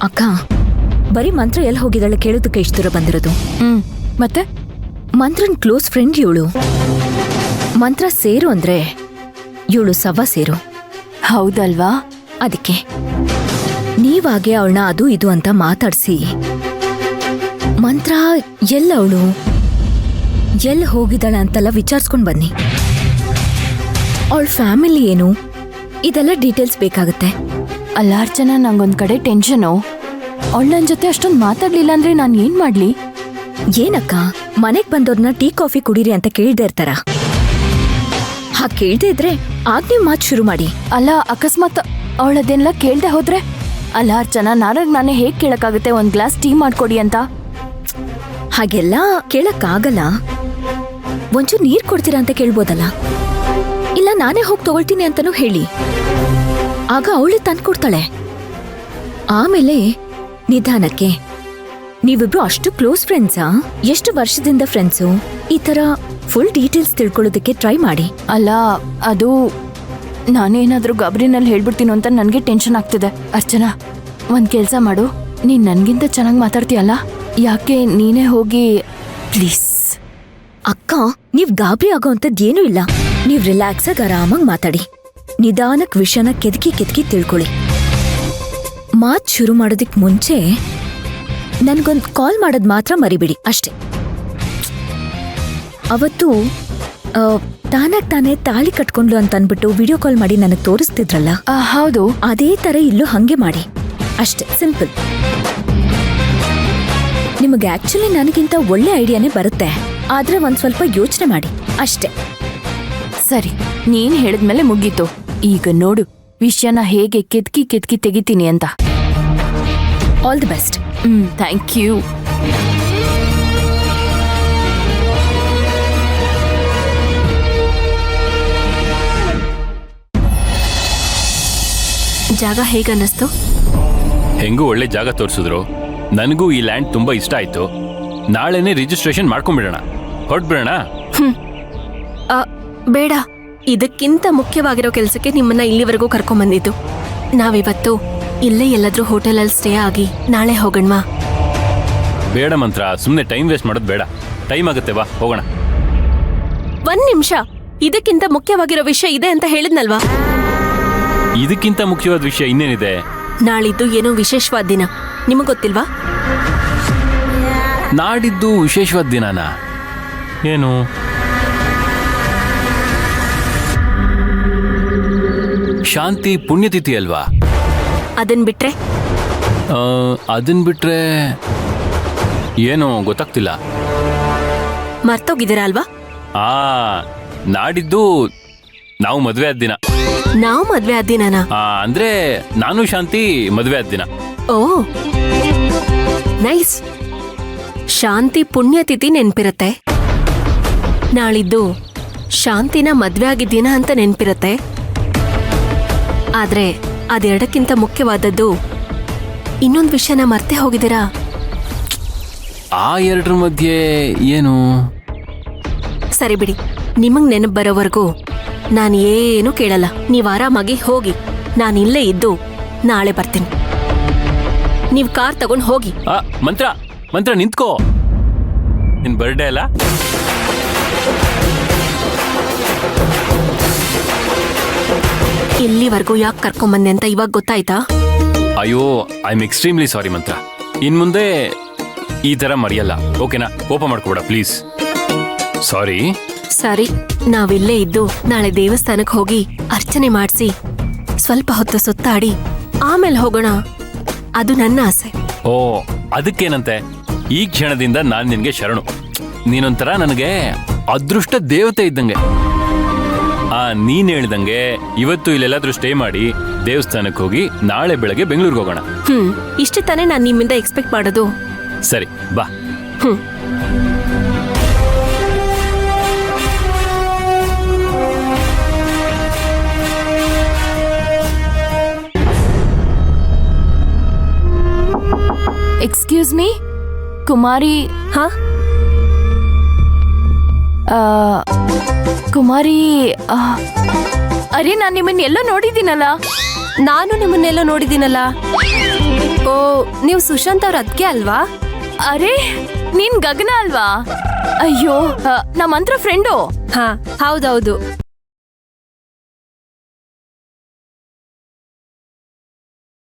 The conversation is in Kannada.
ಅಕ್ಕ ಬರೀ ಮಂತ್ರ ಎಲ್ಲಿ ಹೋಗಿದ್ದಾಳೆ ಕೇಳೋದಕ್ಕೆ ಇಷ್ಟು ದೂರ ಬಂದಿರೋದು. ಮತ್ತೆ ಮಂತ್ರನ್ ಕ್ಲೋಸ್ ಫ್ರೆಂಡ್ ಇವಳು. ಮಂತ್ರ ಸೇರು ಅಂದ್ರೆ ಇವಳು ಸವ್ವ ಸೇರು. ಹೌದಲ್ವಾ? ಅದಕ್ಕೆ ನೀವಾಗೆ ಅವಳನ್ನ ಅದು ಇದು ಅಂತ ಮಾತಾಡ್ಸಿ ಮಂತ್ರ ಎಲ್ಲವಳು ಎಲ್ಲಿ ಹೋಗಿದ್ದಾಳೆ ಅಂತೆಲ್ಲ ವಿಚಾರಿಸ್ಕೊಂಡ್ ಬನ್ನಿ. ಅವಳ ಫ್ಯಾಮಿಲಿ ಏನು ಇದೆಲ್ಲ ಡೀಟೇಲ್ಸ್ ಬೇಕಾಗುತ್ತೆ. ಅಲ್ಲ ಅರ್ಚನಾ, ನಂಗೊಂದ್ ಕಡೆ ಟೆನ್ಷನು. ಅವಳು ನನ್ನ ಜೊತೆ ಅಷ್ಟೊಂದು ಮಾತಾಡ್ಲಿಲ್ಲ ಅಂದ್ರೆ ನಾನು ಏನ್ ಮಾಡ್ಲಿ? ಏನಕ್ಕ ಮನೆಗ್ ಬಂದವ್ರನ್ನ ಟೀ ಕಾಫಿ ಕುಡೀರಿ ಅಂತ ಕೇಳ್ದೇ ಇರ್ತಾರ? ಕೇಳ್ದೆ ಇದ್ರೆ ಆಗ ನೀವ್ ಮಾತು ಶುರು ಮಾಡಿ. ಅಲ್ಲ ಅಕಸ್ಮಾತ್ ಅವಳದೇನೆಲ್ಲ ಕೇಳ್ದೆ ಹೋದ್ರೆ? ಅಲ್ಲ ಅರ್ಚನಾ, ನಾನೇ ಹೇಗ್ ಕೇಳಕ್ಕಾಗುತ್ತೆ ಒಂದ್ ಗ್ಲಾಸ್ ಟೀ ಮಾಡ್ಕೊಡಿ ಅಂತ? ಹಾಗೆಲ್ಲ ಕೇಳಕ್ಕಾಗಲ್ಲ. ಒಂಚೂರು ನೀರ್ ಕೊಡ್ತೀರಾ ಅಂತ ಕೇಳ್ಬೋದಲ್ಲ. ಇಲ್ಲ ನಾನೇ ಹೋಗಿ ತಗೊಳ್ತೀನಿ ಅಂತಾನೂ ಹೇಳಿ. ಆಗ ಅವಳೇ ತಂದ್ಕೊಡ್ತಾಳೆ. ಆಮೇಲೆ ನಿಧಾನಕ್ಕೆ ನೀವಿಬ್ರು ಅಷ್ಟು ಕ್ಲೋಸ್ ಫ್ರೆಂಡ್ಸಾ? ಎಷ್ಟು ವರ್ಷದಿಂದ ಫ್ರೆಂಡ್ಸು? ಈ ತರ ಫುಲ್ ಡೀಟೇಲ್ಸ್ ತಿಳ್ಕೊಳ್ಳೋದಕ್ಕೆ ಟ್ರೈ ಮಾಡಿ. ಅಲ್ಲ ಅದು ನಾನೇನಾದ್ರೂ ಗಾಬರಿನಲ್ಲಿ ಹೇಳ್ಬಿಡ್ತೀನೋ ಅಂತ ನನಗೆ ಟೆನ್ಷನ್ ಆಗ್ತಿದೆ. ಅರ್ಚನಾ, ಒಂದ್ ಕೆಲ್ಸ ಮಾಡು, ನೀನ್ ನನ್ಗಿಂತ ಚೆನ್ನಾಗಿ ಮಾತಾಡ್ತೀಯಲ್ಲ, ಯಾಕೆ ನೀನೇ ಹೋಗಿ ಪ್ಲೀಸ್. ಅಕ್ಕ ನೀವ್ ಗಾಬರಿ ಆಗೋಂಥದ್ದೇನೂ ಇಲ್ಲ. ನೀವ್ ರಿಲ್ಯಾಕ್ಸ್ ಆಗಿ ಆರಾಮಾಗಿ ಮಾತಾಡಿ. ನಿಧಾನಕ್ ವಿಷಯನ ಕೆದಕಿ ತಿಳ್ಕೊಳ್ಳಿ. ಮಾತ್ ಶುರು ಮಾಡೋದಿಕ್ ಮುಂಚೆ ನನ್ಗೊಂದ್ ಕಾಲ್ ಮಾಡೋದ್ ಮಾತ್ರ ಮರಿಬಿಡಿ ಅಷ್ಟೇ. ಅವತ್ತು ತಾನೇ ತಾಳಿ ಕಟ್ಕೊಂಡ್ಲು ಅಂತ ಅನ್ಬಿಟ್ಟು ವಿಡಿಯೋ ಕಾಲ್ ಮಾಡಿ ನನಗ್ ತೋರಿಸ್ತಿದ್ರಲ್ಲ, ಹೌದು, ಅದೇ ತರ ಇಲ್ಲೂ ಹಂಗೆ ಮಾಡಿ ಅಷ್ಟೇ. ಸಿಂಪಲ್. ನಿಮಗೆ ಆಕ್ಚುಲಿ ನನಗಿಂತ ಒಳ್ಳೆ ಐಡಿಯಾನೇ ಬರುತ್ತೆ, ಆದ್ರೆ ಒಂದ್ ಸ್ವಲ್ಪ ಯೋಚನೆ ಮಾಡಿ ಅಷ್ಟೇ. ಸರಿ, ನೀನ್ ಹೇಳಿದ್ಮೇಲೆ ಮುಗೀತು. ಈಗ ನೋಡು ವಿಷಯನ ಹೇಗೆ ಕೆದ್ಕಿ ತೆಗಿತೀನಿ ಅಂತ. All the best. Thank you. ಜಾಗ ಹೇಗನ್ನಿಸ್ತು? ಹೆಂಗೂ ಒಳ್ಳೆ ಜಾಗ ತೋರಿಸಿದ್ರು. ನನಗೂ ಈ ಲ್ಯಾಂಡ್ ತುಂಬಾ ಇಷ್ಟ ಆಯ್ತು. ನಾಳೆನೇ ರಿಜಿಸ್ಟ್ರೇಷನ್ ಮಾಡ್ಕೊಂಡ್ಬಿಡೋಣ, ಹೊರಟ್ಬಿಡೋಣ. ಬೇಡ, ಇದಕ್ಕಿಂತ ಮುಖ್ಯವಾಗಿರೋ ಕೆಲಸಕ್ಕೆ ನಿಮ್ಮನ್ನ ಇಲ್ಲಿವರೆಗೂ ಕರ್ಕೊಂಡ್ಬಂದಿದ್ದು. ನಾವಿವತ್ತು ಇಲ್ಲೇ ಎಲ್ಲಾದ್ರೂ ಹೋಟೆಲಲ್ಲಿ ಸ್ಟೇ ಆಗಿ ನಾಳೆ ಹೋಗೋಣವಾ? ಬೇಡ ಮಂತ್ರ, ಸುಮ್ಮನೆ ಟೈಮ್ ವೇಸ್ಟ್ ಮಾಡೋದು ಬೇಡ. ಟೈಮ್ ಆಗುತ್ತೆ, ಬಾ ಹೋಗೋಣ. ಒಂದ್ ನಿಮಿಷ, ಇದಕ್ಕಿಂತ ಮುಖ್ಯವಾಗಿರೋ ವಿಷಯ ಇದೆ ಅಂತ ಹೇಳಿದ್ನಲ್ವಾ? ಇದಕ್ಕಿಂತ ಮುಖ್ಯವಾದ ವಿಷಯ ಇನ್ನೇನಿದೆ? ನಾಳಿದ್ದು ಏನೋ ವಿಶೇಷವಾದ ದಿನ, ನಿಮಗ್ ಗೊತ್ತಿಲ್ವಾ? ನಾಡಿದ್ದು ವಿಶೇಷವಾದ ದಿನಾನ? ಏನು? ಶಾಂತಿ ಪುಣ್ಯತಿಥಿ ಅಲ್ವಾ? ಅದನ್ ಬಿಟ್ರೆ ಏನೋ ಗೊತ್ತಾಗ್ತಿಲ್ಲ. ಮರ್ತೋಗಿದ್ದೀರಾ ಅಲ್ವಾ? ನಾಡಿದ್ದು ನಾವು ಮದ್ವೆ ಆದ ದಿನ. ನಾವು ಮದ್ವೆ ಆದ ದಿನನಾ? ಅಂದ್ರೆ ನಾನು ಶಾಂತಿ ಮದ್ವೆ ಆದ ದಿನ. ಓ ನೈಸ್. ಶಾಂತಿ ಪುಣ್ಯತಿಥಿ ನೆನ್ಪಿರತ್ತೆ, ನಾಳಿದ್ದು ಶಾಂತಿನ ಮದ್ವೆ ಆಗಿದ್ದೀನ ಅಂತ ನೆನ್ಪಿರತ್ತೆ. ಆದ್ರೆ ಅದೆರಡಕ್ಕಿಂತ ಮುಖ್ಯವಾದದ್ದು ಇನ್ನೊಂದು ವಿಷಯನ ಮರ್ತೆ ಹೋಗಿದ್ದೀರಾ. ಆ ಎರಡರ ಮಧ್ಯೆ ಏನು? ಸರಿ ಬಿಡಿ, ನಿಮಗ್ ನೆನಪು ಬರೋವರೆಗೂ ನಾನು ಏನು ಕೇಳಲ್ಲ. ನೀವು ಆರಾಮಾಗಿ ಹೋಗಿ, ನಾನು ಇಲ್ಲೇ ಇದ್ದು ನಾಳೆ ಬರ್ತೀನಿ. ನೀವು ಕಾರ್ ತಗೊಂಡು ಹೋಗಿ. ಮಂತ್ರ ನಿಂತ್ಕೋ, ನಿನ್ ಬರ್ಡೇ ಅಲ್ಲ? ಇಲ್ಲಿವರೆಗೂ ಯಾಕೆ ಕರ್ಕೊಂಬಂದೆ ಅಂತ ಇವಾಗ ಗೊತ್ತಾಯ್ತಾ? ಅಯ್ಯೋ, ಐ ಆಮ್ ಎಕ್ಸ್ಟ್ರೀಮ್ಲಿ ಸಾರಿ ಮಂತ್ರ. ಇನ್ ಮುಂದೆ ಈ ತರ ಮರೆಯಲ್ಲ, ಓಕೆನಾ? ಕೋಪ ಮಾಡ್ಕೊಬೇಡ ಪ್ಲೀಸ್. ಸಾರಿ. ಸರಿ, ನಾವಿಲ್ಲೇ ಇದ್ದು ನಾಳೆ ದೇವಸ್ಥಾನಕ್ಕೆ ಹೋಗಿ ಅರ್ಚನೆ ಮಾಡಿಸಿ ಸ್ವಲ್ಪ ಹೊತ್ತು ಸುತ್ತಾಡಿ ಆಮೇಲೆ ಹೋಗೋಣ. ಅದು ನನ್ನ ಆಸೆ. ಓ, ಅದಕ್ಕೇನಂತೆ? ಈ ಕ್ಷಣದಿಂದ ನಾನ್ ನಿನ್ಗೆ ಶರಣು. ನೀನೊಂಥರ ನನಗೆ ಅದೃಷ್ಟ ದೇವತೆ ಇದ್ದಂಗೆ. ನೀನ್ ಹೇಳ್ದಂಗೆ ಇವತ್ತು ಇಲ್ಲೆಲ್ಲಾದ್ರೂ ಸ್ಟೇ ಮಾಡಿ ದೇವಸ್ಥಾನಕ್ಕೆ ಹೋಗಿ ನಾಳೆ ಬೆಳಗ್ಗೆ ಬೆಂಗಳೂರಿಗೆ ಹೋಗೋಣ. ಇಷ್ಟೇ ತಾನೇ ನಾನು ನಿಮ್ಮಿಂದ ಎಕ್ಸ್ಪೆಕ್ಟ್ ಮಾಡೋದು. ಸರಿ ಬಾ. ಎಕ್ಸ್ಕ್ಯೂಸ್ ಮೀ ಕುಮಾರಿ. ಕುಮಾರಿ, ಅರೆ, ನಾನು ನಿಮ್ಮನ್ನೆಲ್ಲ ನೋಡಿದ್ದೀನಲ್ಲ. ನಾನು ನಿಮ್ಮನ್ನೆಲ್ಲ ನೋಡಿದ್ದೀನಲ್ಲ. ಓ ನೀವು ಸುಶಾಂತ್ ಅವ್ರ ಅದಕ್ಕೆ ಅಲ್ವಾ? ಅರೆ ನೀನ್ ಗಗನ ಅಲ್ವಾ? ಅಯ್ಯೋ, ನಮ್ಮ ಹತ್ರ ಫ್ರೆಂಡು. ಹಾ ಹೌದೌದು.